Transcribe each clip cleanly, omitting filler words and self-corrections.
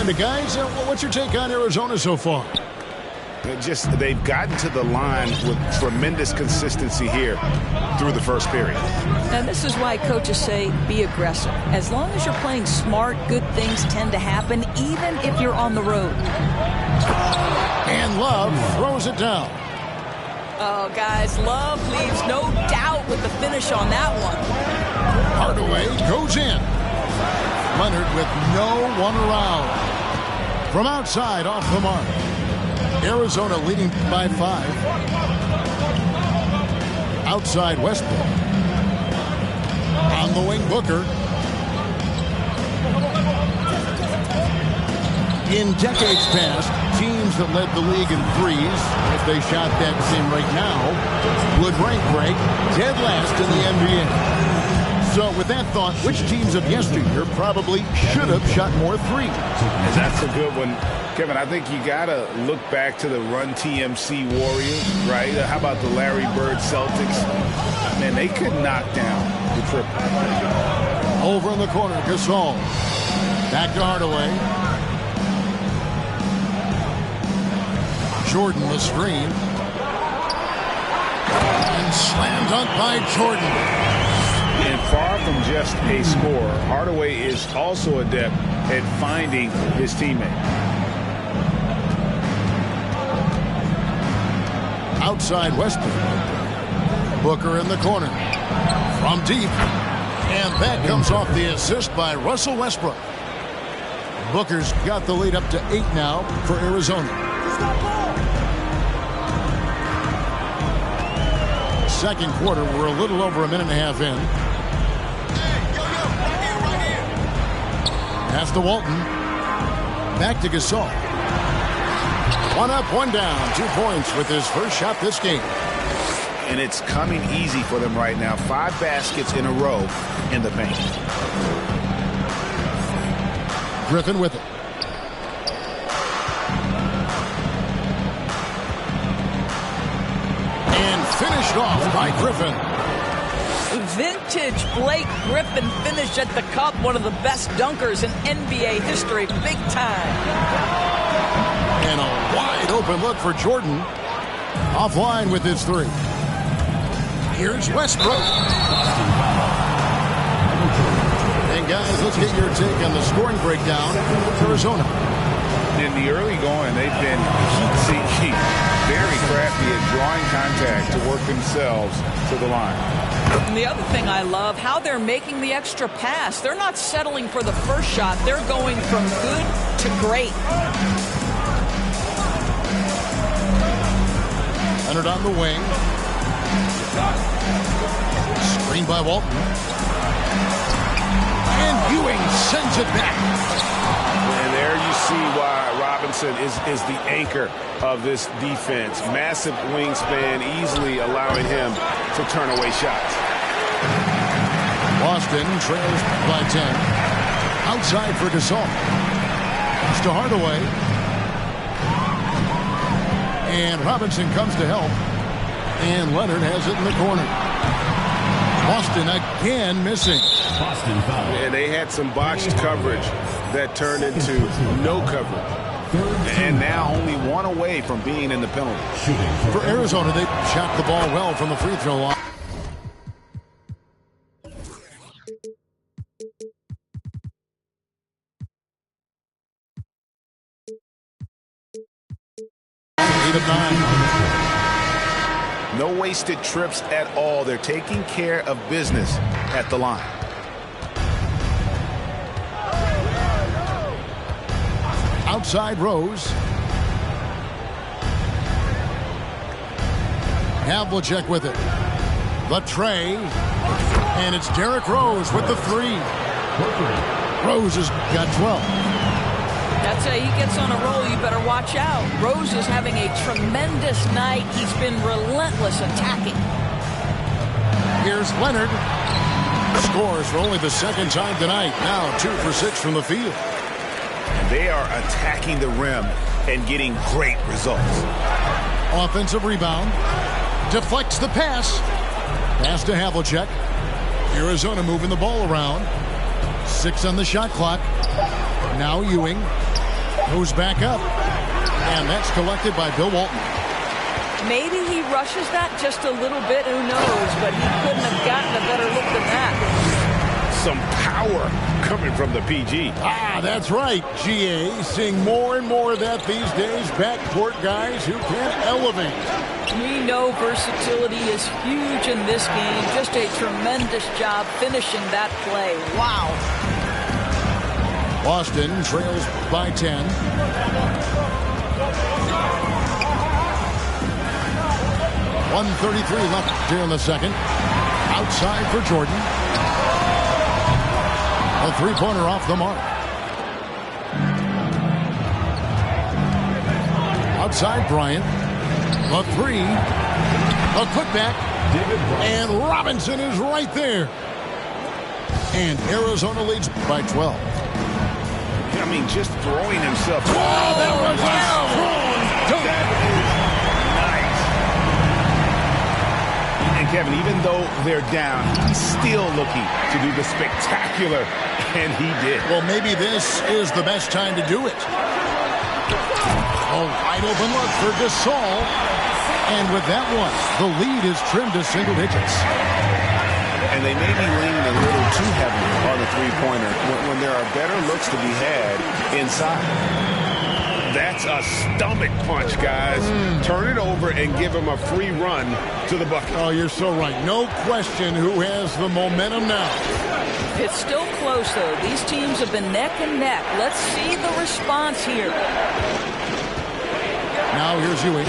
And guys, what's your take on Arizona so far? They've gotten to the line with tremendous consistency here through the first period. And this is why coaches say be aggressive. As long as you're playing smart, good things tend to happen, even if you're on the road. And Love throws it down. Oh, guys, Love leaves no doubt with the finish on that one. Hardaway goes in. Leonard with no one around. From outside, off the mark. Arizona leading by 5. Outside Westbrook. On the wing, Booker. In decades past, teams that led the league in threes, if they shot that same right now, would rank break dead last in the NBA. So with that thought, which teams of yesteryear probably should have shot more threes? That's a good one. Kevin, I think you got to look back to the Run TMC Warriors, right? How about the Larry Bird Celtics? Man, they could knock down the triple. Over in the corner, Gasol. Back to Hardaway. Jordan the screen. And slam dunk by Jordan. And far from just a scorer, Hardaway is also adept at finding his teammate. Outside Westbrook. Booker in the corner. From deep. And that comes off the assist by Russell Westbrook. Booker's got the lead up to 8 now for Arizona. Second quarter, we're a little over a minute and a half in. Pass to Walton. Back to Gasol. 1 up, 1 down. 2 points with his first shot this game. And it's coming easy for them right now. 5 baskets in a row in the paint. Griffin with it. And finished off by Griffin. Vintage Blake Griffin finished at the cup. One of the best dunkers in NBA history. Big time. And a wide open look for Jordan. Offline with his 3. Here's Westbrook. And guys, let's get your take on the scoring breakdown for Arizona. In the early going, they've been heat-seeking, very crafty at drawing contact to work themselves to the line. And the other thing I love, how they're making the extra pass. They're not settling for the first shot. They're going from good to great. Leonard on the wing. Screen by Walton. And Ewing sends it back. And there you see why Robinson is the anchor of this defense. Massive wingspan, easily allowing him to turn away shots. Boston trails by 10. Outside for Gasol. It's to Hardaway. And Robinson comes to help. And Leonard has it in the corner. Boston again missing. Boston foul. And they had some botched coverage that turned into no coverage. And now only 1 away from being in the penalty. For Arizona, they shot the ball well from the free throw line. No wasted trips at all. They're taking care of business at the line. Outside Rose. Havlicek with it. The tray. And it's Derrick Rose with the 3. Rose has got 12. That's he gets on a roll, you better watch out. Rose is having a tremendous night. He's been relentless attacking. Here's Leonard. Scores for only the 2nd time tonight. Now 2 for 6 from the field. And they are attacking the rim and getting great results. Offensive rebound. Deflects the pass. Pass to Havlicek. Arizona moving the ball around. 6 on the shot clock. Now Ewing. Goes back up. And that's collected by Bill Walton. Maybe he rushes that just a little bit, who knows, but he couldn't have gotten a better look than that. Some power coming from the PG. That's right, GA. Seeing more and more of that these days. Backcourt guys who can elevate. We know versatility is huge in this game. Just a tremendous job finishing that play. Wow. Boston trails by 10. .133 left here in the second. Outside for Jordan. A three-pointer off the mark. Outside Bryant. A three. A putback. And Robinson is right there. And Arizona leads by 12. I mean, just throwing himself. Oh, that was strong. That is nice. And Kevin, even though they're down, he's still looking to do the spectacular, and he did. Well, maybe this is the best time to do it. Oh, wide open look for Gasol. And with that one, the lead is trimmed to single digits. And they may be leaning a little too heavy on the three-pointer when there are better looks to be had inside. That's a stomach punch, guys. Turn it over and give him a free run to the bucket. Oh, you're so right. No question who has the momentum now. It's still close, though. These teams have been neck and neck. Let's see the response here. Now here's Ewing.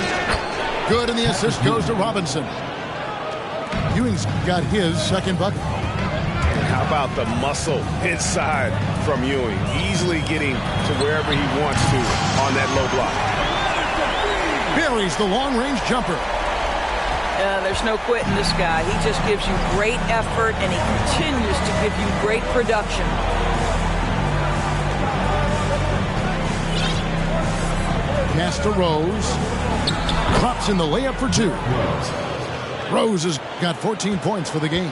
Good, and the assist goes to Robinson. Ewing's got his second bucket. How about the muscle inside from Ewing? Easily getting to wherever he wants to on that low block. Buries the long-range jumper. There's no quitting this guy. He just gives you great effort, and he continues to give you great production. Pass to Rose. Drops in the layup for two. Rose has got 14 points for the game.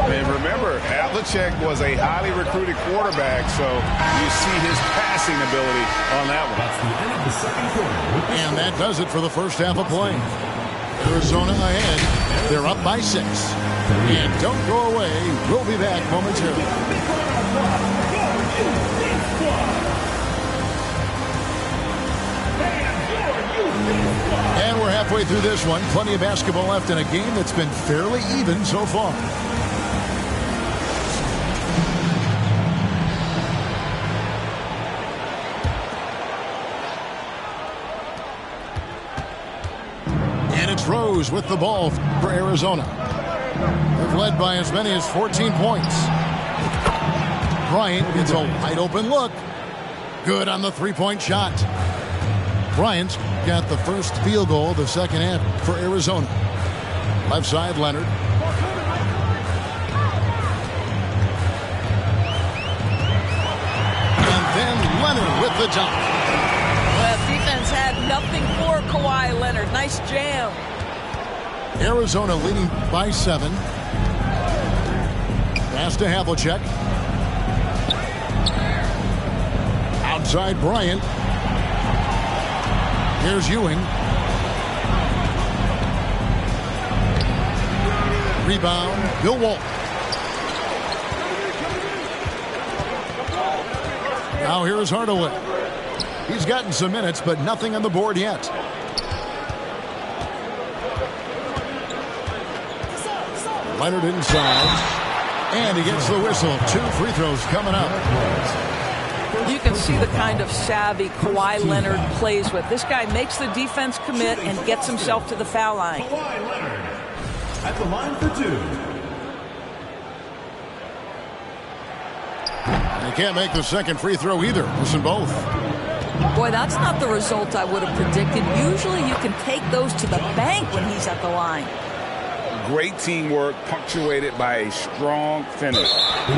And remember, Havlicek was a highly recruited quarterback, so you see his passing ability on that one. That's the end of the second quarter. And that does it for the first half of play. Arizona ahead. They're up by 6. And don't go away. We'll be back momentarily. And we're halfway through this one. Plenty of basketball left in a game that's been fairly even so far. And it's Rose with the ball for Arizona. They've led by as many as 14 points. Bryant gets a wide open look. Good on the three-point shot. Bryant got the first field goal of the second half for Arizona. Left side, Leonard. And then Leonard with the dunk. Well, defense had nothing for Kawhi Leonard. Nice jam. Arizona leading by 7. Pass to Havlicek. Outside Bryant. Here's Ewing. Rebound, Bill Walton. Now here's Hardaway. He's gotten some minutes, but nothing on the board yet. Leonard inside. And he gets the whistle. 2 free throws coming up. You can see the kind of savvy Kawhi Leonard plays with. This guy makes the defense commit and gets himself to the foul line. Kawhi Leonard at the line for 2. He can't make the second free throw either. Missing both. Boy, that's not the result I would have predicted. Usually you can take those to the bank when he's at the line. Great teamwork punctuated by a strong finish.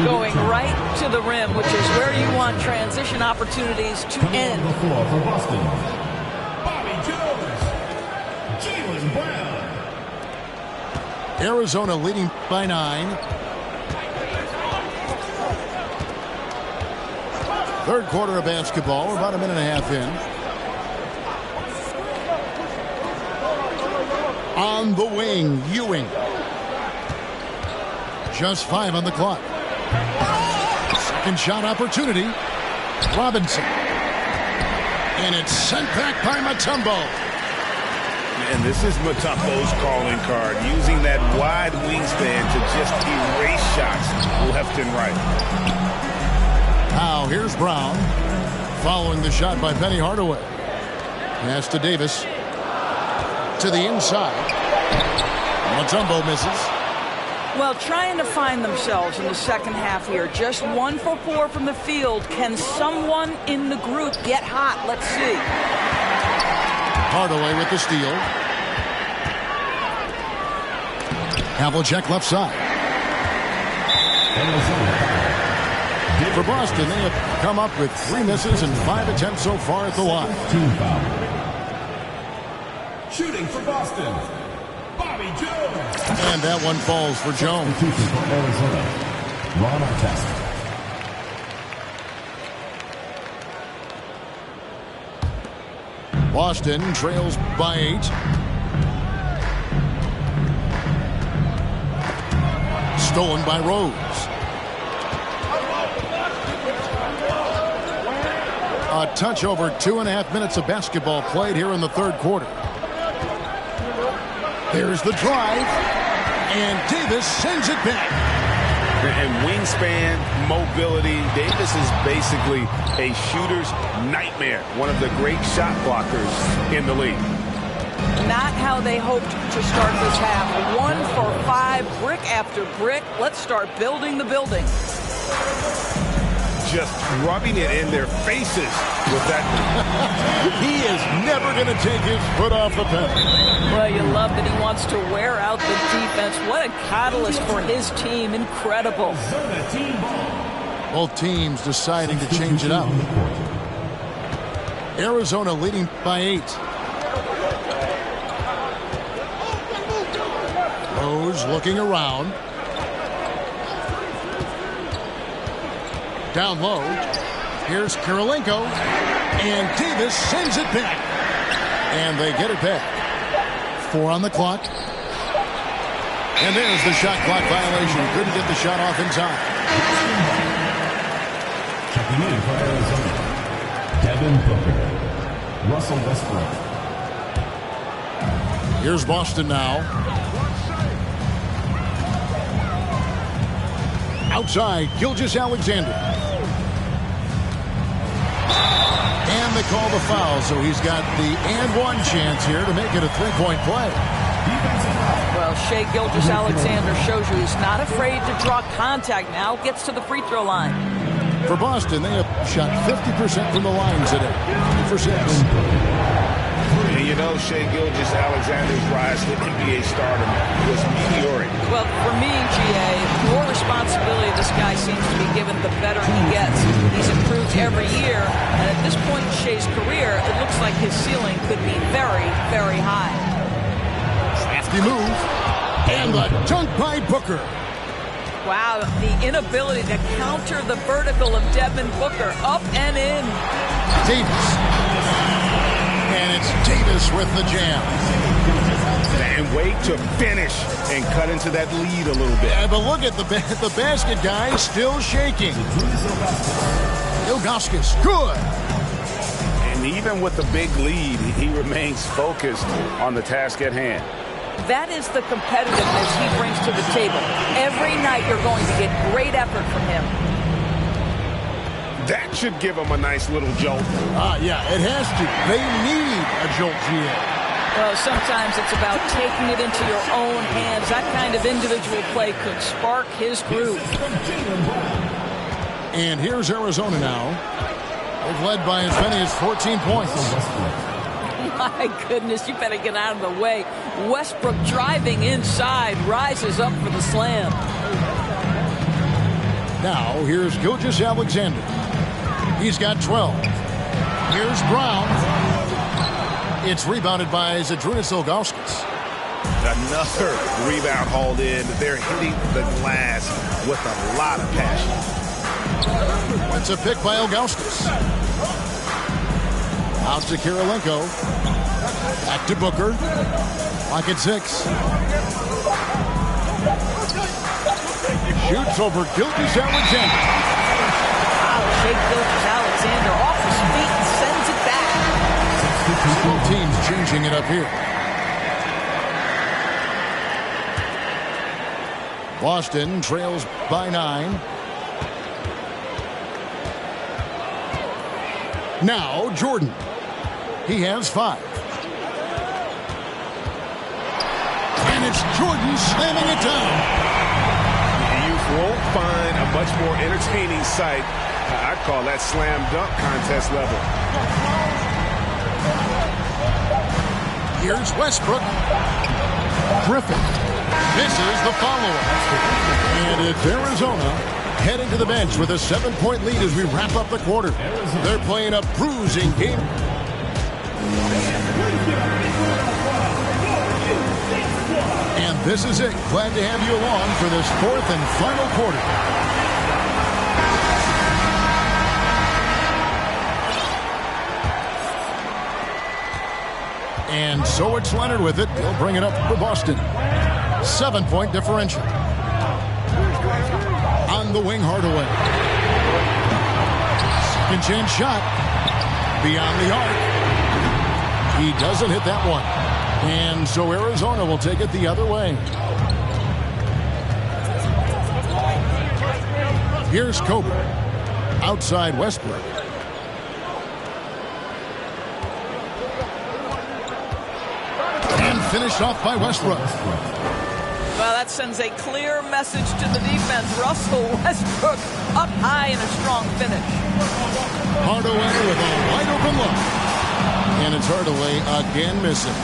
Going right to the rim, which is where you want transition opportunities to end. On the floor for Boston, Bobby Jones, Jaylen Brown. Arizona leading by 9. Third quarter of basketball. We're about a minute and a half in. On the wing, Ewing. Just 5 on the clock. Second shot opportunity. Robinson. And it's sent back by Mutombo. And this is Mutombo's calling card, using that wide wingspan to just erase shots left and right. Now here's Brown, following the shot by Penny Hardaway. Pass to Davis. To the inside. Mutombo misses. Well, trying to find themselves in the second half here. Just 1 for 4 from the field. Can someone in the group get hot? Let's see. Hardaway with the steal. Havlicek left side. For Boston, they have come up with 3 misses and 5 attempts so far at the line. Team foul. Shooting for Boston, Bobby Jones. And that one falls for Jones. Substitution for Arizona, Ron Artest. Boston trails by 8. Stolen by Rose. A touch over 2.5 minutes of basketball played here in the third quarter. There's the drive, and Davis sends it back. And wingspan, mobility, Davis is basically a shooter's nightmare. One of the great shot blockers in the league. Not how they hoped to start this half. 1 for 5, brick after brick. Let's start building the building. Just rubbing it in their faces with that. He is never going to take his foot off the pedal. Well, you love that he wants to wear out the defense. What a catalyst for his team. Incredible. Both teams deciding to change it up. Arizona leading by 8. Rose looking around. Down low. Here's Kirilenko. And Davis sends it back. And they get it back. 4 on the clock. And there's the shot clock violation. Couldn't get the shot off in time. Checking in for Arizona, Devin Booker, Russell Westbrook. Here's Boston now. Outside, Gilgeous-Alexander. And they call the foul, so he's got the and one chance here to make it a 3-point play. Well, Shai Gilgeous-Alexander shows you he's not afraid to draw contact. Now gets to the free throw line. For Boston, they have shot 50% from the line today. 2 for 6. And you know, Shai Gilgeous-Alexander's rise to NBA stardom was meteoric. Well, for me, GA, the more responsibility this guy seems to be given, the better he gets. He's improved every year, and at this point in Shai's career, it looks like his ceiling could be very, very high. Crafty move. And the dunk by Booker. Wow, the inability to counter the vertical of Devin Booker. Up and in. Davis. And it's Davis with the jam. And wait to finish and cut into that lead a little bit. Yeah, but look at the basket guy still shaking. Ilgauskas, good. And even with the big lead, he remains focused on the task at hand. That is the competitiveness he brings to the table. Every night you're going to get great effort from him. That should give him a nice little jolt. Yeah, it has to. They need a jolt, GA. Well, sometimes it's about taking it into your own hands. That kind of individual play could spark his groove. And here's Arizona now. They've led by as many as 14 points. My goodness, you better get out of the way. Westbrook driving inside, rises up for the slam. Now, here's Gilgeous-Alexander. He's got 12. Here's Brown. It's rebounded by Zydrunas Ilgauskas. Another rebound hauled in. They're hitting the glass with a lot of passion. It's a pick by Augustus. Out to Kirilenko. Back to Booker. Lock at 6. Shoots over Gilgeous Alexander. Wow, Shea Gilgeous-Alexander off his feet and sends it back. Both teams changing it up here. Boston trails by 9. Now Jordan. He has 5. And it's Jordan slamming it down. You won't find a much more entertaining sight. I'd call that slam dunk contest level. Here's Westbrook. Griffin misses the follow-up. And it's Arizona heading to the bench with a 7-point lead as we wrap up the quarter. They're playing a bruising game. And this is it. Glad to have you along for this 4th and final quarter. And so it's Leonard with it. He'll bring it up for Boston. 7-point differential. On the wing, Hardaway. Second chance shot. Beyond the arc. He doesn't hit that one. And so Arizona will take it the other way. Here's Kobe. Outside Westbrook. And finished off by Westbrook. Well, that sends a clear message to the defense. Russell Westbrook up high in a strong finish. Hardaway with a wide open look. And it's Hardaway again missing.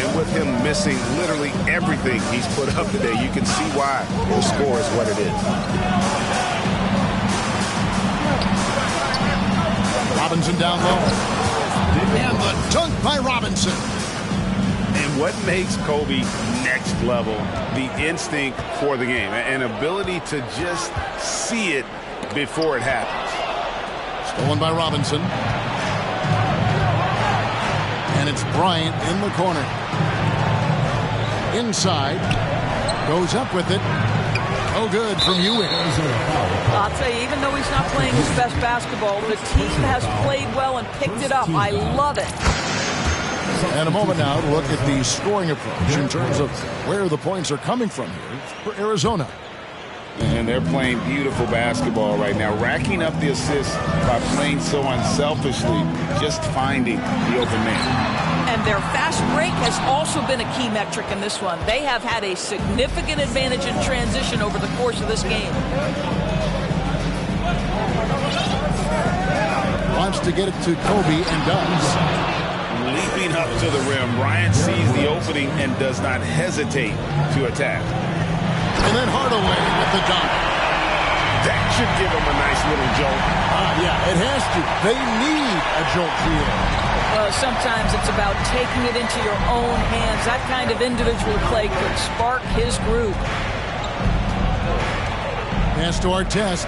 And with him missing literally everything he's put up today, you can see why the score is what it is. Robinson down low. And the dunk by Robinson. And what makes Kobe next level? The instinct for the game. An ability to just see it before it happens. Stolen by Robinson. And it's Bryant in the corner. Inside. Goes up with it. Oh, good from Ewing. I'll tell you, even though he's not playing his best basketball, the team has played well and picked it up. I love it. And a moment now to look at the scoring approach in terms of where the points are coming from here for Arizona. And they're playing beautiful basketball right now, racking up the assists by playing so unselfishly, just finding the open man. And their fast break has also been a key metric in this one. They have had a significant advantage in transition over the course of this game. Wants to get it to Kobe and does. Leaping up to the rim, Bryant sees the opening and does not hesitate to attack. And then Hardaway with the dunk. That should give him a nice little jolt. Yeah, it has to. They need a jolt here. Well, sometimes it's about taking it into your own hands. That kind of individual play could spark his group. Pass to Artest.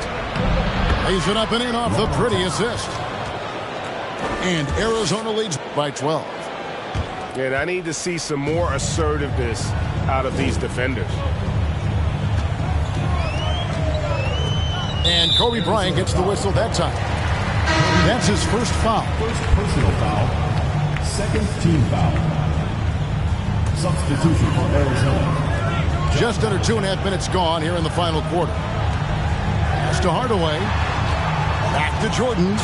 Lays it up and in off the pretty assist. And Arizona leads by 12. And I need to see some more assertiveness out of these defenders. And Kobe Bryant gets the whistle that time. That's his first foul. First personal foul. Second team foul. Substitution for Arizona. Just under 2.5 minutes gone here in the final quarter. Pass to Hardaway. Back to Jordan.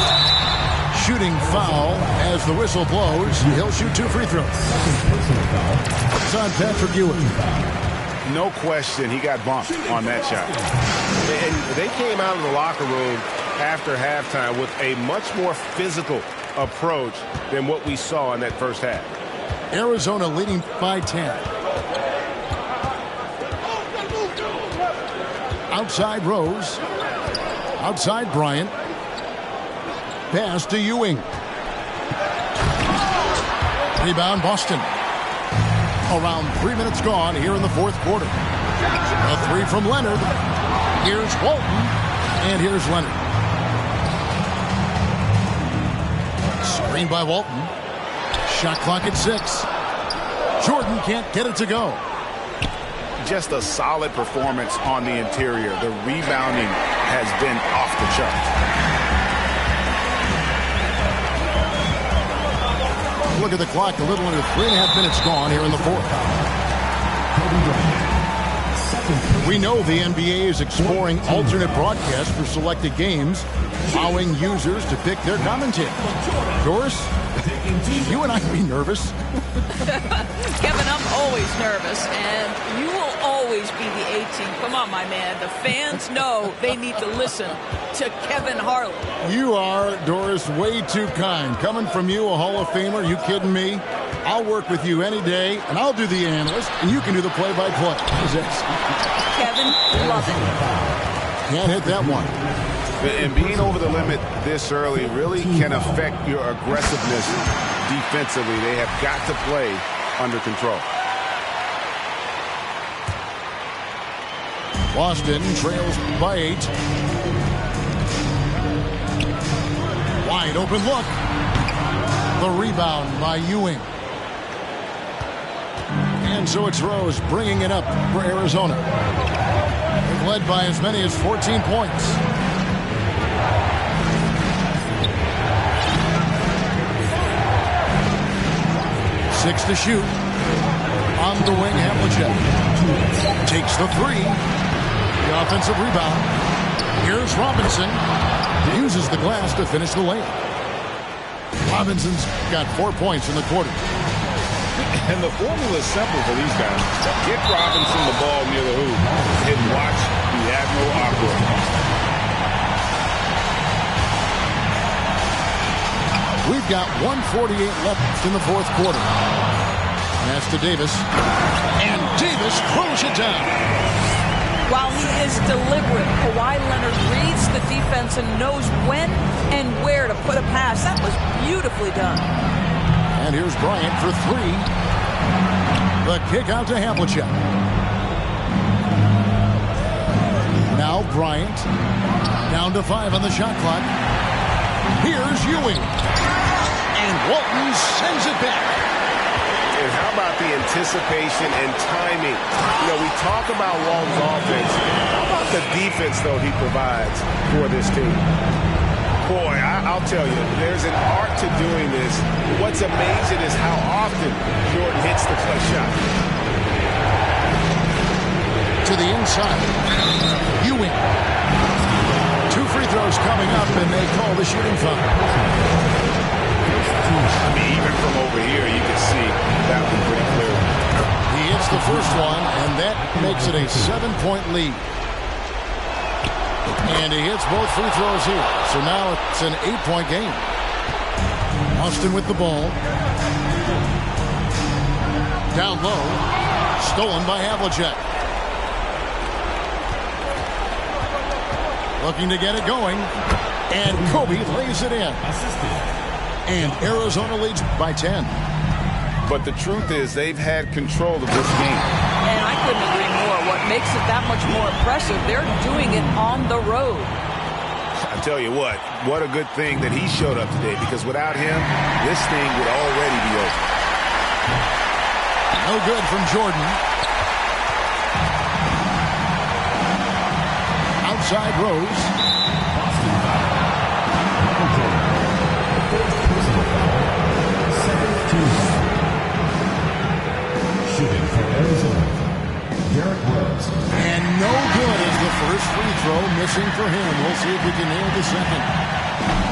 Shooting foul as the whistle blows. He'll shoot 2 free throws. Second personal foul. It's on Patrick Ewing. No question, he got bumped on that shot. And they came out of the locker room after halftime with a much more physical approach than what we saw in that first half. Arizona leading by 10. Outside Rose. Outside Bryant. Pass to Ewing. Rebound Boston. Around 3 minutes gone here in the fourth quarter. A 3 from Leonard. Here's Walton. And here's Leonard. Screen by Walton. Shot clock at 6. Jordan can't get it to go. Just a solid performance on the interior. The rebounding has been off the charts. Look at the clock. A little under 3.5 minutes gone here in the fourth. We know the NBA is exploring alternate broadcasts for selected games, allowing users to pick their commentators. Doris, you and I can be nervous. Kevin, I'm always nervous, and you will always be the A-team. Come on, my man. The fans know they need to listen to Kevin Harlan. You are, Doris, way too kind. Coming from you, a Hall of Famer. You kidding me? I'll work with you any day, and I'll do the analyst, and you can do the play-by-play. Kevin, love it. Can't hit that one. And being over the limit this early really can affect your aggressiveness defensively. They have got to play under control. Boston trails by 8. Wide open look. The rebound by Ewing. And so it's Rose bringing it up for Arizona. They've led by as many as 14 points. Six to shoot. On the wing, Havlicek takes the 3. The offensive rebound. Here's Robinson. Uses the glass to finish the lane. Robinson's got 4 points in the quarter. And the formula is simple for these guys. Get Robinson the ball near the hoop and watch the Admiral operate. We've got 1:48 left in the fourth quarter. Pass to Davis. And Davis throws it down. While he is deliberate, Kawhi Leonard reads the defense and knows when and where to put a pass. That was beautifully done. And here's Bryant for 3. The kick out to Havlicek. Now Bryant. Down to 5 on the shot clock. Here's Ewing. And Walton sends it back. And how about the anticipation and timing? You know, we talk about Walton's offense. How about the defense, though, he provides for this team? Boy, I'll tell you, there's an art to doing this. What's amazing is how often Jordan hits the clutch shot. To the inside. Ewing. 2 free throws coming up, and they call the shooting foul. I mean, even from over here, you can see that one pretty clearly. He hits the first one, and that makes it a 7-point lead. And he hits both free throws here. So now it's an 8-point game. Austin with the ball. Down low. Stolen by Havlicek. Looking to get it going. And Kobe lays it in. And Arizona leads by 10. But the truth is they've had control of this game. And I couldn't agree more. What makes it that much more impressive, they're doing it on the road. I tell you what a good thing that he showed up today, because without him, this thing would already be over. No good from Jordan. Outside Rose. Shooting for Arizona, Derrick Rose. And no good is the first free throw, missing for him. We'll see if we can nail the second.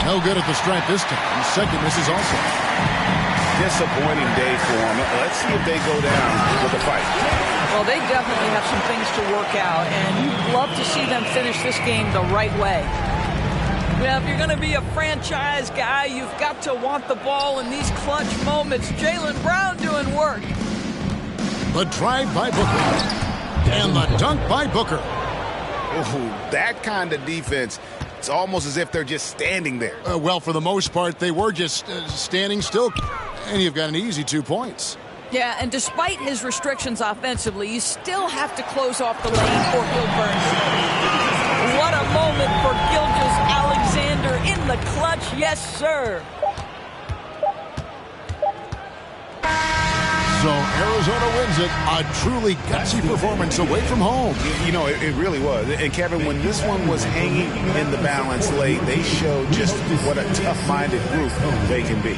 No good at the stripe this time. The second misses also. Disappointing day for them. Let's see if they go down with a fight. Well, they definitely have some things to work out, and you'd love to see them finish this game the right way. Well, if you're going to be a franchise guy, you've got to want the ball in these clutch moments. Jaylen Brown doing work. The drive by Booker. And the dunk by Booker. Ooh, that kind of defense, it's almost as if they're just standing there. Well, for the most part, they were just standing still. And you've got an easy 2 points. Yeah, and despite his restrictions offensively, you still have to close off the lane or he'll burn you. What a moment for clutch, yes, sir. So Arizona wins it. A truly gutsy performance away from home. You know, it really was. And, Kevin, when this one was hanging in the balance late, they showed just what a tough-minded group they can be.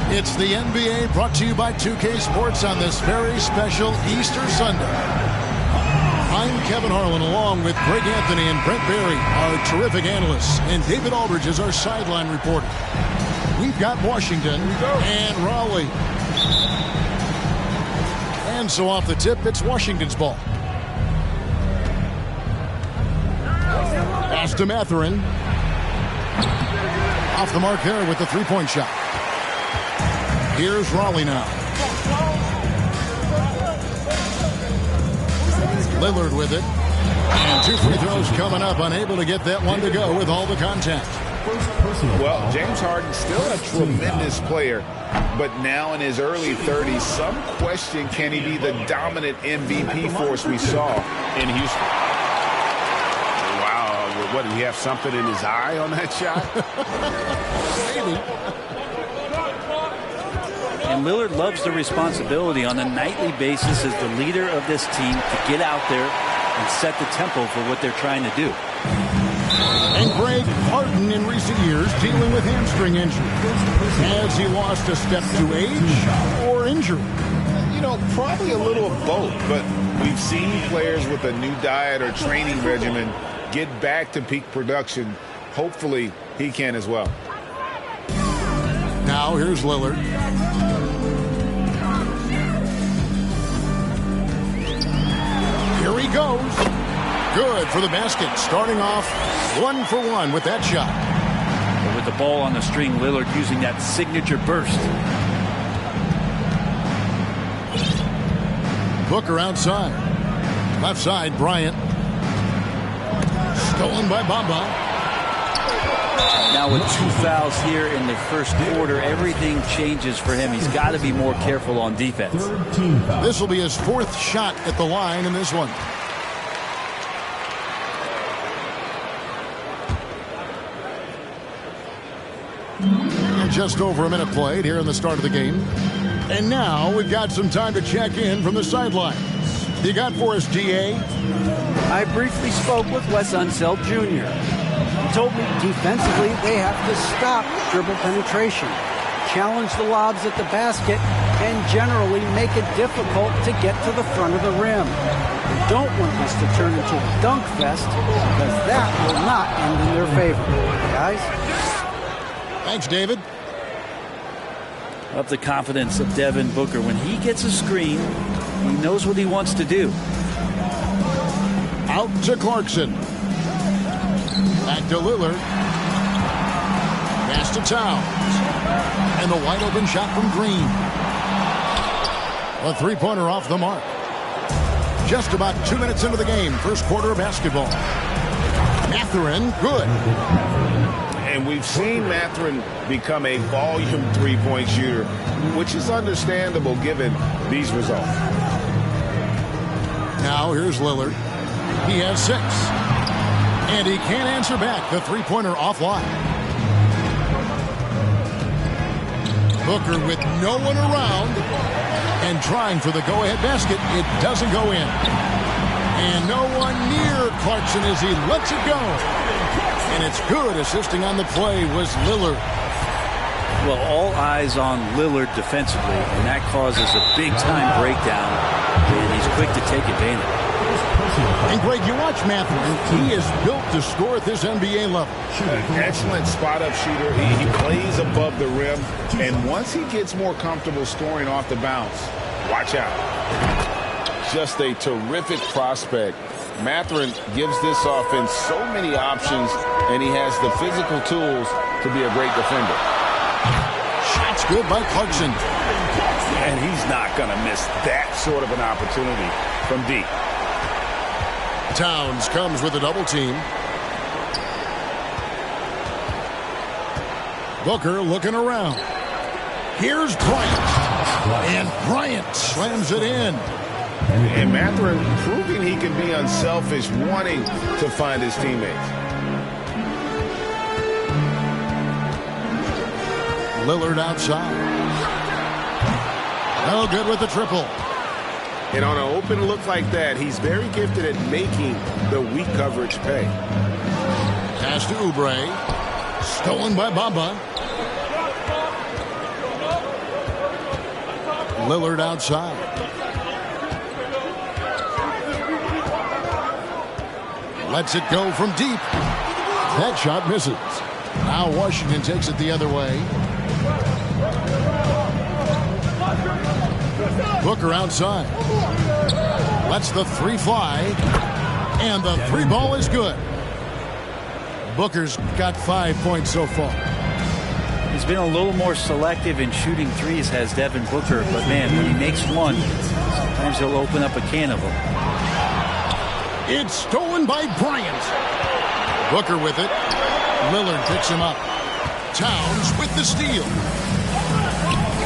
It's the NBA brought to you by 2K Sports on this very special Easter Sunday. I'm Kevin Harlan along with Greg Anthony and Brent Barry, our terrific analysts, and David Aldridge is our sideline reporter. We've got Washington and Raleigh. And so off the tip, it's Washington's ball. Pass to Mathurin. Off the mark there with the three-point shot. Here's Raleigh now. Lillard with it. And two free throws coming up. Unable to get that one to go with all the contact. Well, James Harden still a tremendous player, but now in his early 30s, some question, can he be the dominant MVP force we saw in Houston? Wow, what, did he have something in his eye on that shot? Maybe. And Lillard loves the responsibility on a nightly basis as the leader of this team to get out there and set the tempo for what they're trying to do. And Greg, Harden in recent years dealing with hamstring injury. Has he lost a step to age or injury? You know, probably a little of both, but we've seen players with a new diet or training regimen get back to peak production. Hopefully, he can as well. Now here's Lillard. Here he goes. Good for the basket. Starting off 1 for 1 with that shot. But with the ball on the string, Lillard using that signature burst. Booker outside. Left side, Bryant. Stolen by Bamba. Now with 2 fouls here in the first quarter, everything changes for him. He's got to be more careful on defense. This will be his 4th shot at the line in this one. just over a minute played here in the start of the game. And now we've got some time to check in from the sidelines. You got for us, GA? I briefly spoke with Wes Unseld Jr. He told me defensively they have to stop dribble penetration, challenge the lobs at the basket, and generally make it difficult to get to the front of the rim. We don't want this to turn into a dunk fest because that will not end in their favor. Guys? Thanks, David. Love the confidence of Devin Booker. When he gets a screen, he knows what he wants to do. Out to Clarkson. Back to Lillard. Pass to Towns. And the wide open shot from Green. A three-pointer off the mark. Just about 2 minutes into the game. First quarter of basketball. Mathurin, good. And we've seen Mathurin become a volume three-point shooter, which is understandable given these results. Now here's Lillard. He has 6. And he can't answer back. The three-pointer offline. Booker with no one around and trying for the go-ahead basket. It doesn't go in. And no one near Clarkson as he lets it go. And it's good. Assisting on the play was Lillard. Well, all eyes on Lillard defensively, and that causes a big-time breakdown, and he's quick to take advantage. And, Greg, you watch Mathurin. He is built to score at this NBA level. Excellent spot-up shooter. He plays above the rim, and once he gets more comfortable scoring off the bounce, watch out. Just a terrific prospect. Mathurin gives this offense so many options, and he has the physical tools to be a great defender. Shots good by Clarkson. And he's not going to miss that sort of an opportunity from deep. Towns comes with a double team. Booker looking around. Here's Bryant. And Bryant slams it in. And Mathurin proving he can be unselfish, wanting to find his teammates. Lillard outside. No good with the triple. And on an open look like that, he's very gifted at making the weak coverage pay. Pass to Oubre. Stolen by Bamba. Lillard outside. Lets it go from deep. That shot misses. Now Washington takes it the other way. Booker outside. Lets the three fly. And the three ball is good. Booker's got 5 points so far. He's been a little more selective in shooting threes, has Devin Booker. But, man, when he makes one, sometimes he'll open up a can of them. It's stolen by Bryant. Booker with it. Lillard picks him up. Towns with the steal.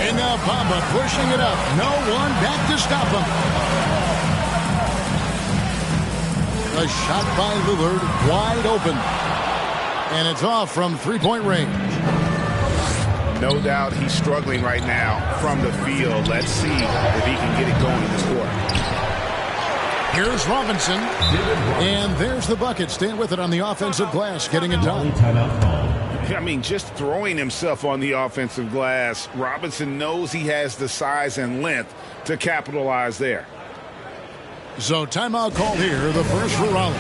And now Bamba pushing it up. No one back to stop him. A shot by Lillard, wide open. And it's off from three-point range. No doubt he's struggling right now from the field. Let's see if he can get it going in this quarter. Here's Robinson. And there's the bucket. Staying with it on the offensive glass, getting it done. I mean, just throwing himself on the offensive glass. Robinson knows he has the size and length to capitalize there. So timeout call here, the first for Raleigh.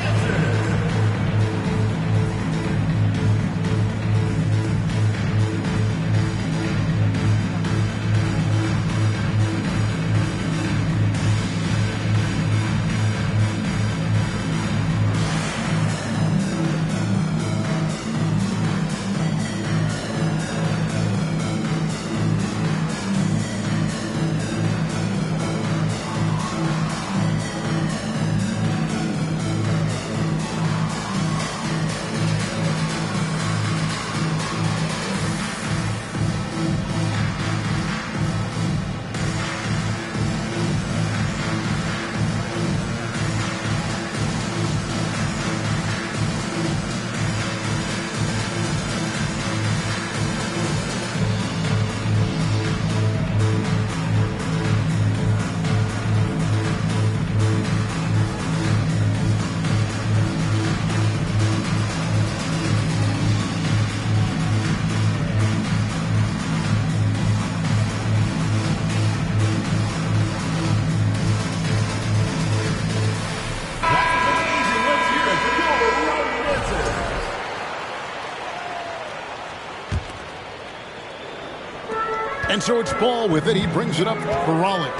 And so it's Ball with it. He brings it up for Raleigh.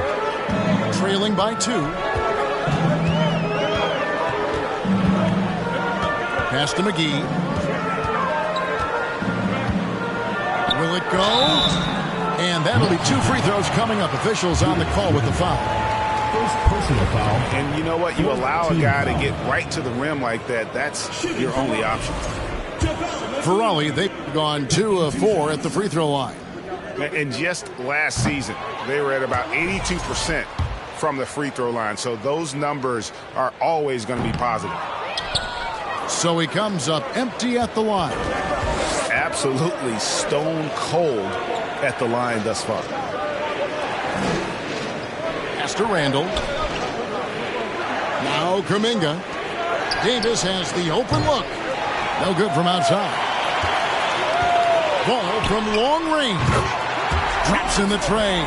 Trailing by 2. Pass to McGee. Will it go? And that'll be 2 free throws coming up. Officials on the call with the foul. First personal foul. And you know what? You allow a guy to get right to the rim like that. That's your only option. For Raleigh, they've gone 2 of 4 at the free throw line. And just last season, they were at about 82% from the free throw line. So those numbers are always going to be positive. So he comes up empty at the line. Absolutely stone cold at the line thus far. Pass to Randall. Now Kuminga. Davis has the open look. No good from outside. Ball from long range. Drops in the tray.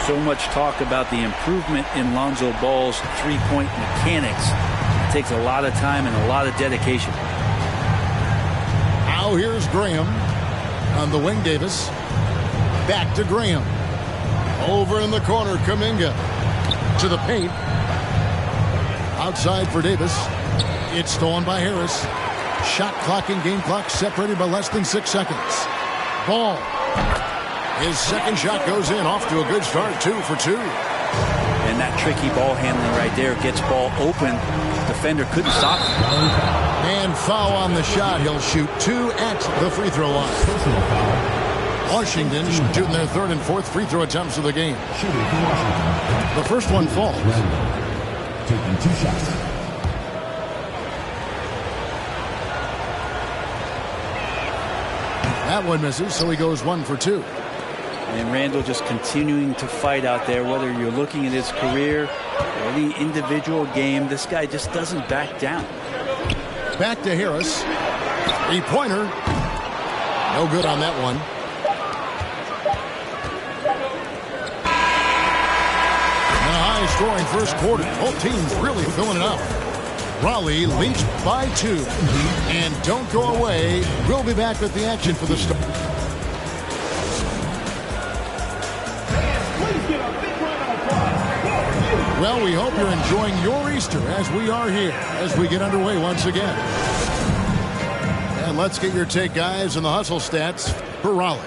So much talk about the improvement in Lonzo Ball's three-point mechanics. It takes a lot of time and a lot of dedication. Now here's Graham on the wing. Davis. Back to Graham. Over in the corner, Kuminga to the paint. Outside for Davis. It's stolen by Harris. Shot clock and game clock separated by less than 6 seconds. Ball. His second shot goes in. Off to a good start. 2 for 2. And that tricky ball handling right there gets Ball open. Defender couldn't stop him. And foul on the shot. He'll shoot 2 at the free throw line. Personal foul. Washington shooting their 3rd and 4th free throw attempts of the game. Shooting for Washington. The first one falls. Randall taking 2 shots. That one misses, so he goes 1 for 2. And Randall just continuing to fight out there, whether you're looking at his career or any individual game. This guy just doesn't back down. Back to Harris. 3-pointer. No good on that one. And a high-scoring first quarter. Both teams really filling it up. Raleigh leads by 2. And don't go away. We'll be back with the action for the start. Well, we hope you're enjoying your Easter as we are here as we get underway once again. And let's get your take, guys, on the hustle stats for Raleigh.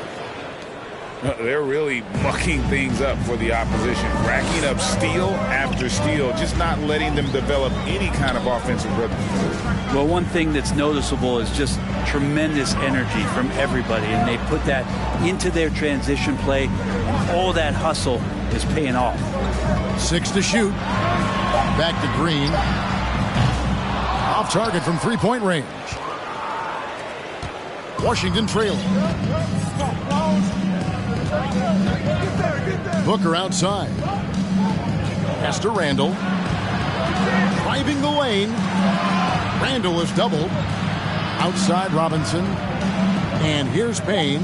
They're really mucking things up for the opposition, racking up steal after steal, just not letting them develop any kind of offensive rhythm. Well, one thing that's noticeable is just tremendous energy from everybody, and they put that into their transition play. All that hustle is paying off. 6 to shoot. Back to Green. Off target from 3-point range. Washington trailing. Booker outside. Pass to Randall. Driving the lane. Randall is doubled. Outside Robinson. And here's Payne.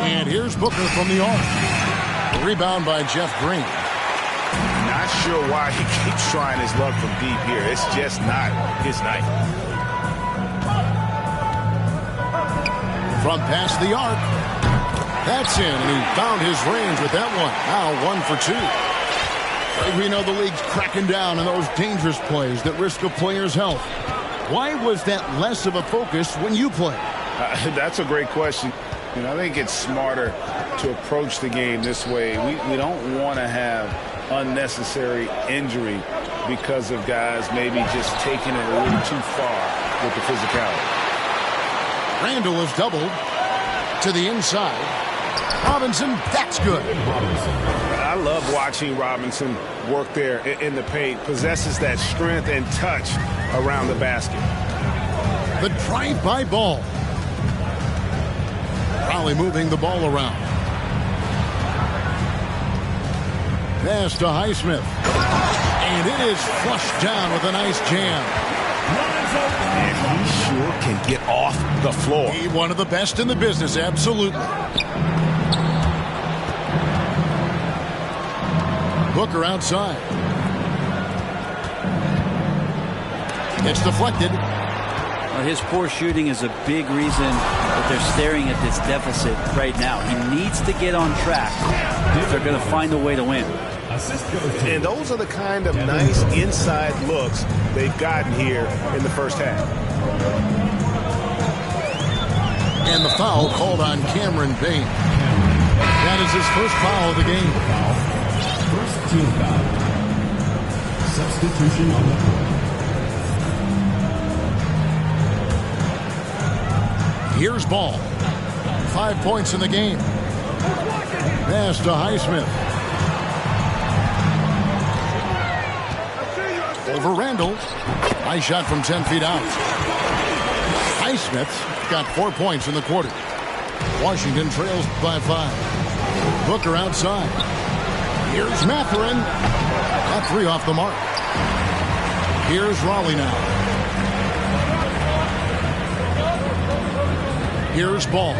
And here's Booker from the arc. Rebound by Jeff Green. Not sure why he keeps trying his luck from deep here. It's just not his night. From past the arc. That's in, and he found his range with that one. Now 1 for 2. We know the league's cracking down on those dangerous plays that risk a player's health. Why was that less of a focus when you play? That's a great question. And I think it's smarter to approach the game this way. We don't want to have unnecessary injury because of guys maybe just taking it a little too far with the physicality. Randall is doubled to the inside. Robinson, that's good. I love watching Robinson work there in the paint. Possesses that strength and touch around the basket. The drive-by ball. Raleigh moving the ball around. Pass to Highsmith. And it is flushed down with a nice jam. And he sure can get off the floor. He one of the best in the business, absolutely. Booker outside. It's deflected. His poor shooting is a big reason that they're staring at this deficit right now. He needs to get on track if they're going to find a way to win. And those are the kind of nice inside looks they've gotten here in the first half. And the foul called on Cameron Payne. That is his first foul of the game. First team foul. Substitution on the court. Here's Ball. 5 points in the game. Pass to Highsmith. Over Randall. Nice shot from 10 feet out. Highsmith got 4 points in the quarter. Washington trails by 5. Booker outside. Here's Mathurin. Got 3 off the mark. Here's Raleigh now. Here's Ball.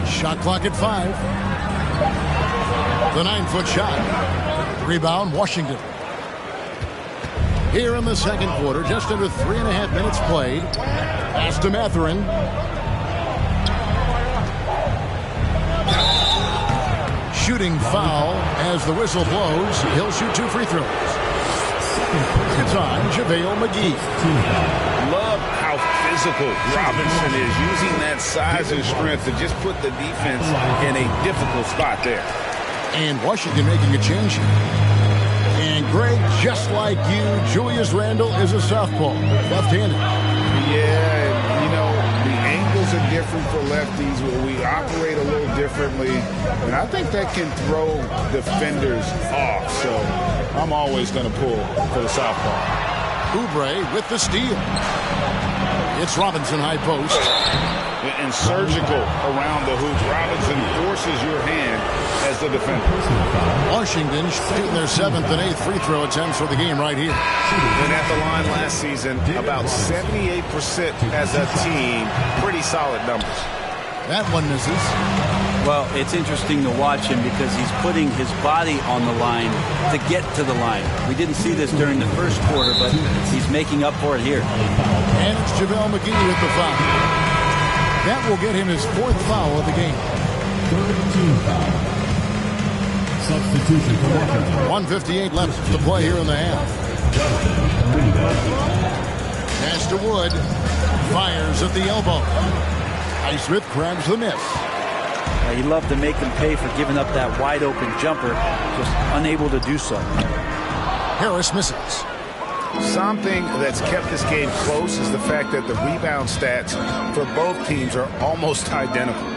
Shot clock at 5. The 9-foot shot. Rebound, Washington. Here in the second quarter, just under 3.5 minutes played. Pass to Mathurin. Shooting foul as the whistle blows. He'll shoot 2 free throws. It's on JaVale McGee. Love how physical Robinson is, using that size and strength to just put the defense in a difficult spot there. And Washington making a change here. And Greg, just like you, Julius Randle is a southpaw, left-handed. Yeah, and, you know, the angles are different for lefties. We operate a little differently, and I think that can throw defenders off. So I'm always going to pull for the southpaw. Oubre with the steal. It's Robinson high post. And surgical around the hoop. Robinson forces your hand as the defender. Washington shooting their 7th and 8th free throw attempts for the game right here. And at the line last season, about 78% as a team. Pretty solid numbers. That one misses. Well, it's interesting to watch him because he's putting his body on the line to get to the line. We didn't see this during the first quarter, but he's making up for it here. And it's JaVale McGee with the foul. That will get him his 4th foul of the game. Third team foul. Substitution for Washington. 1:58 left to play here in the half. Pass to Wood. Fires at the elbow. Highsmith grabs the miss. He loved to make them pay for giving up that wide open jumper, just unable to do so. Harris misses. Something that's kept this game close is the fact that the rebound stats for both teams are almost identical.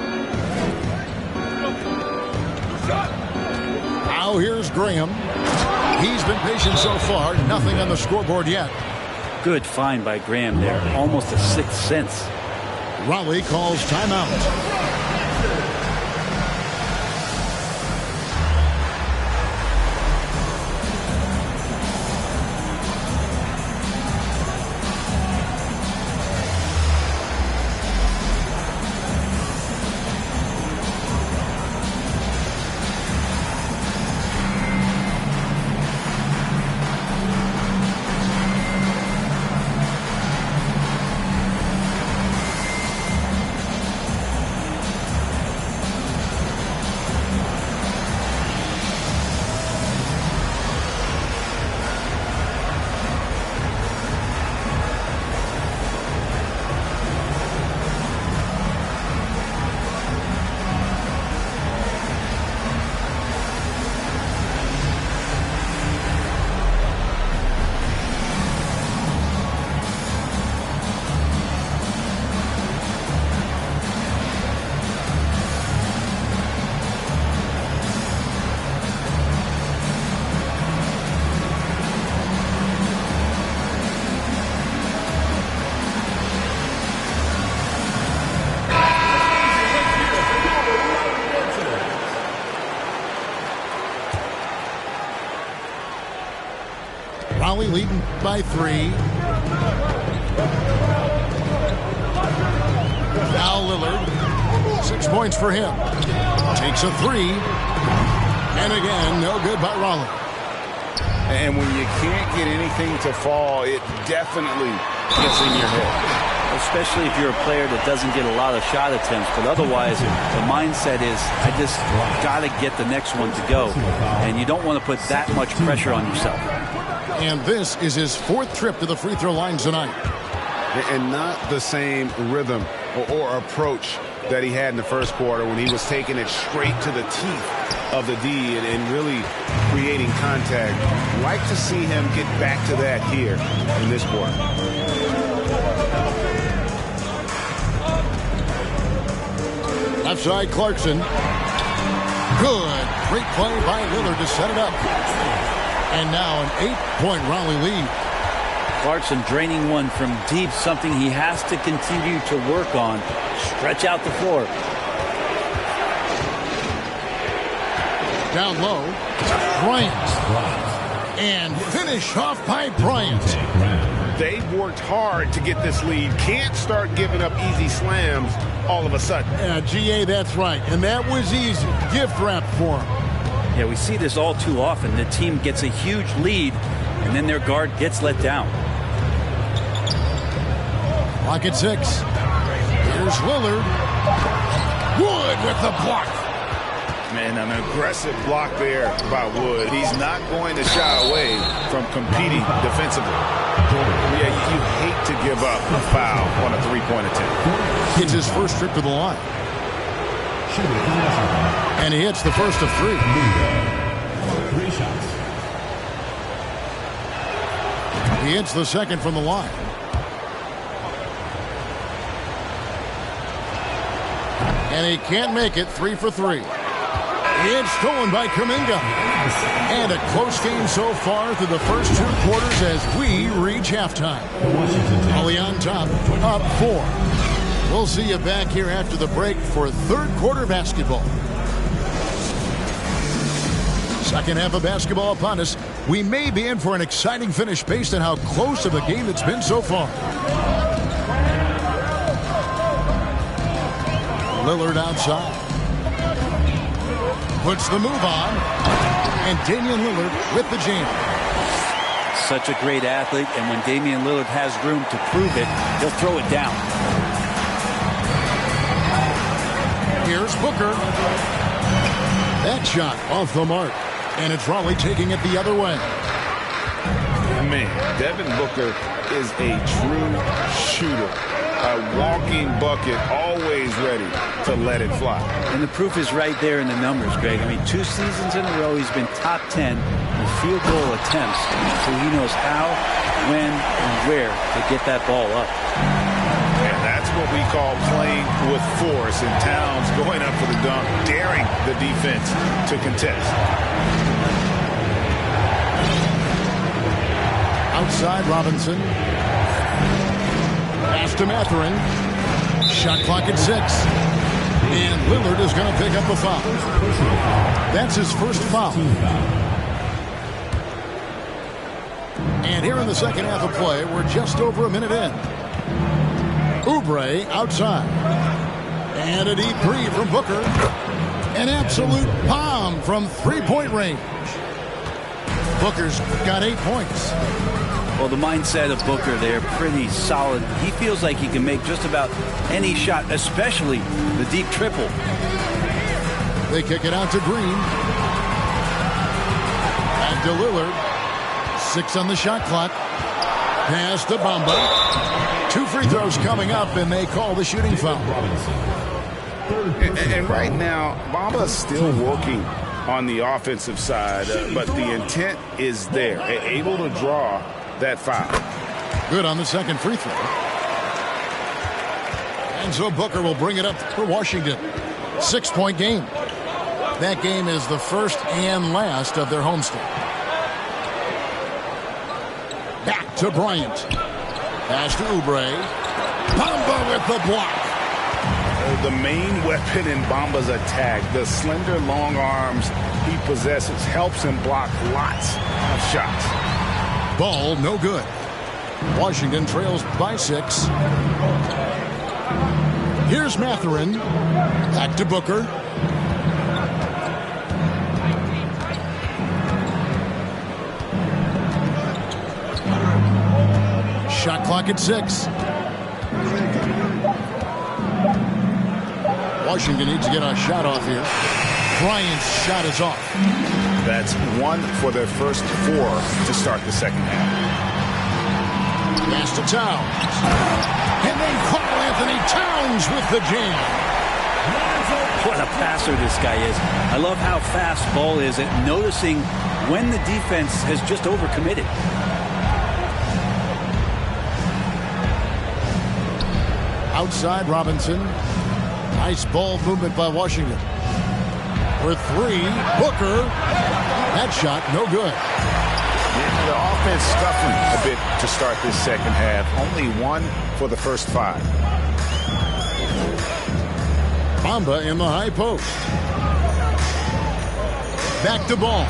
Now here's Graham. He's been patient so far. Nothing on the scoreboard yet. Good find by Graham there. Almost a sixth sense. Raleigh calls timeout. Raleigh leading by 3. Now Lillard 6 points for him. Takes a three. And again, no good by Raleigh. And when you can't get anything to fall, it definitely gets in your head. Especially if you're a player that doesn't get a lot of shot attempts. But otherwise, the mindset is, I just got to get the next one to go. And you don't want to put that much pressure on yourself. And this is his 4th trip to the free throw line tonight. And not the same rhythm or approach that he had in the first quarter when he was taking it straight to the teeth of the D and really creating contact. Like to see him get back to that here in this quarter. Left side, Clarkson. Good. Great play by Lillard to set it up. And now an 8-point Raleigh lead. Clarkson draining one from deep, something he has to continue to work on. Stretch out the floor. Down low. Bryant. And finish off by Bryant. They've worked hard to get this lead. Can't start giving up easy slams all of a sudden. Yeah, GA, that's right. And that was easy. Gift wrap for him. Yeah, we see this all too often. The team gets a huge lead, and then their guard gets let down. Lock at 6. Here's Lillard. Wood with the block. Man, an aggressive block there by Wood. He's not going to shy away from competing defensively. Yeah, you hate to give up a foul on a three-point attempt. It's his first trip to the line. And he hits the first of 3. 3 shots. He hits the second from the line. And he can't make it. 3 for 3. It's stolen by Kuminga. And a close game so far through the first 2 quarters as we reach halftime. Raleigh on top, up 4. We'll see you back here after the break for 3rd quarter basketball. Second half of basketball upon us. We may be in for an exciting finish based on how close of a game it's been so far. Lillard outside. Puts the move on. And Damian Lillard with the jam. Such a great athlete, and when Damian Lillard has room to prove it, he'll throw it down. Here's Booker. That shot off the mark. And it's Raleigh taking it the other way. Man, Devin Booker is a true shooter. A walking bucket, always ready to let it fly. And the proof is right there in the numbers, Greg. I mean, 2 seasons in a row, he's been top 10 in field goal attempts. So he knows how, when, and where to get that ball up. And that's what we call playing with force. And Towns going up for the dunk, daring the defense to contest. Outside Robinson. Pass to Mathurin. Shot clock at 6. And Lillard is going to pick up a foul. That's his first foul. And here in the second half of play, we're just over a minute in. Oubre outside. And a deep 3 from Booker. An absolute bomb from 3-point range. Booker's got 8 points. Well, the mindset of Booker there, pretty solid. He feels like he can make just about any shot, especially the deep triple. They kick it out to Green. Back to Lillard. 6 on the shot clock. Pass to Bamba. 2 free throws coming up, and they call the shooting foul. And right now, Bamba's still working on the offensive side, but the intent is there. Able to draw that foul. Good on the second free throw. And so Booker will bring it up for Washington. 6-point game. That game is the first and last of their homestand. Back to Bryant. Pass to Oubre. Bamba with the block. The main weapon in Bamba's attack, the slender long arms he possesses, helps him block lots of shots. Ball no good. Washington trails by 6. Here's Matherin. Back to Booker. Shot clock at 6. Washington needs to get a shot off here. Bryant's shot is off. That's 1 for their first 4 to start the second half. Pass to Towns. And then Karl Anthony Towns with the jam. What a passer this guy is. I love how fast Ball is at noticing when the defense has just overcommitted. Outside Robinson. Nice ball movement by Washington. For 3, Booker. That shot, no good. The offense stuffing a bit to start this second half. Only 1 for the first 5. Bamba in the high post. Back to Ball.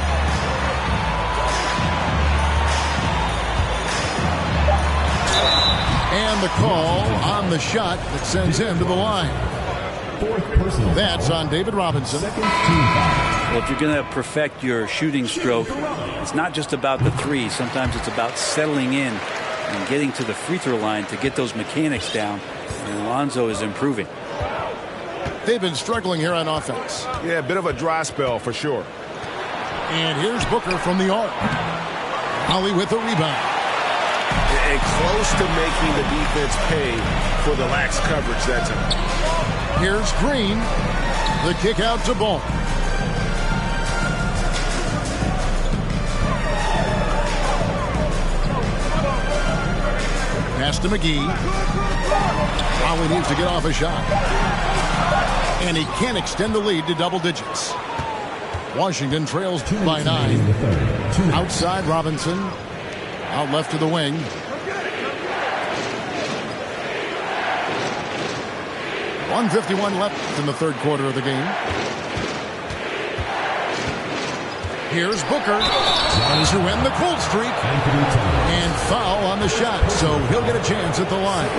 And the call on the shot that sends him to the line. That's on David Robinson. Well, if you're going to perfect your shooting stroke, it's not just about the 3. Sometimes it's about settling in and getting to the free throw line to get those mechanics down. And Alonzo is improving. They've been struggling here on offense. Yeah, a bit of a dry spell for sure. And here's Booker from the arc. Holly with the rebound. And close to making the defense pay for the lax coverage that time. Here's Green. The kick out to Ball. Pass to McGee. Holly needs to get off a shot. And he can't extend the lead to double digits. Washington trails by 9. Outside Robinson. Out left to the wing. .151 left in the third quarter of the game. Here's Booker. Tries to end the cold streak. And foul on the shot, so he'll get a chance at the line.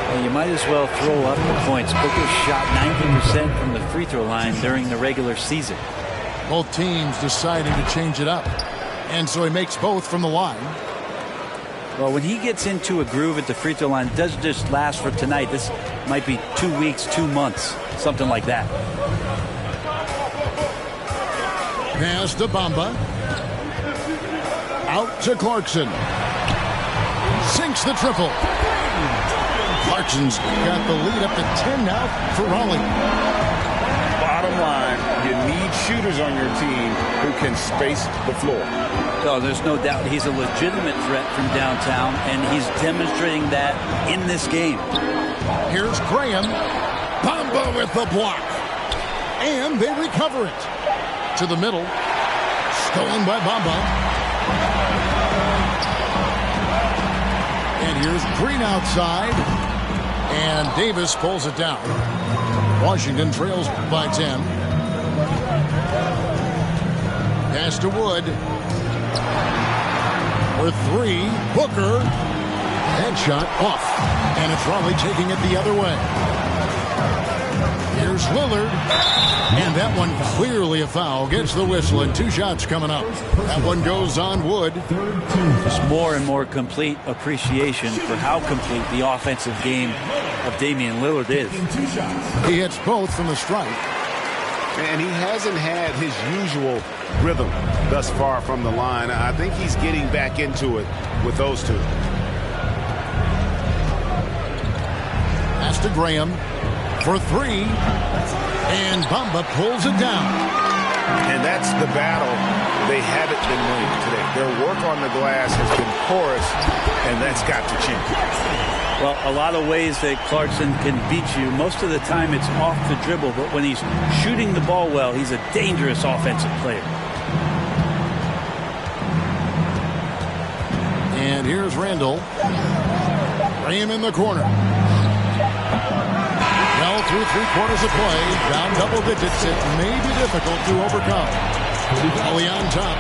Well, you might as well throw up the points. Booker shot 90% from the free throw line during the regular season. Both teams deciding to change it up. And so he makes both from the line. Well, when he gets into a groove at the free throw line, it doesn't just last for tonight. This might be 2 weeks, 2 months, something like that. Pass to Bamba. Out to Clarkson. Sinks the triple. Clarkson's got the lead up to 10 now for Raleigh. Bottom line, you need shooters on your team who can space the floor. Oh, there's no doubt he's a legitimate threat from downtown, and he's demonstrating that in this game. Here's Graham. Bamba with the block. And they recover it. To the middle. Stolen by Bamba. And here's Green outside. And Davis pulls it down. Washington trails by 10. Pass to Wood. For 3, Booker. Headshot off. And it's Raleigh taking it the other way. Here's Lillard. And that one clearly a foul. Gets the whistle and 2 shots coming up. That one goes on Wood. Just more and more complete appreciation for how complete the offensive game of Damian Lillard is. He hits both from the stripe. And he hasn't had his usual rhythm thus far from the line. I think he's getting back into it with those 2. Pass to Graham for 3. And Bamba pulls it down. And that's the battle they haven't been winning today. Their work on the glass has been porous, and that's got to change. Well, a lot of ways that Clarkson can beat you. Most of the time it's off the dribble, but when he's shooting the ball well, he's a dangerous offensive player. And here's Randall. Graham in the corner. Well, through 3 quarters of play, down double digits, it may be difficult to overcome. Raleigh on top.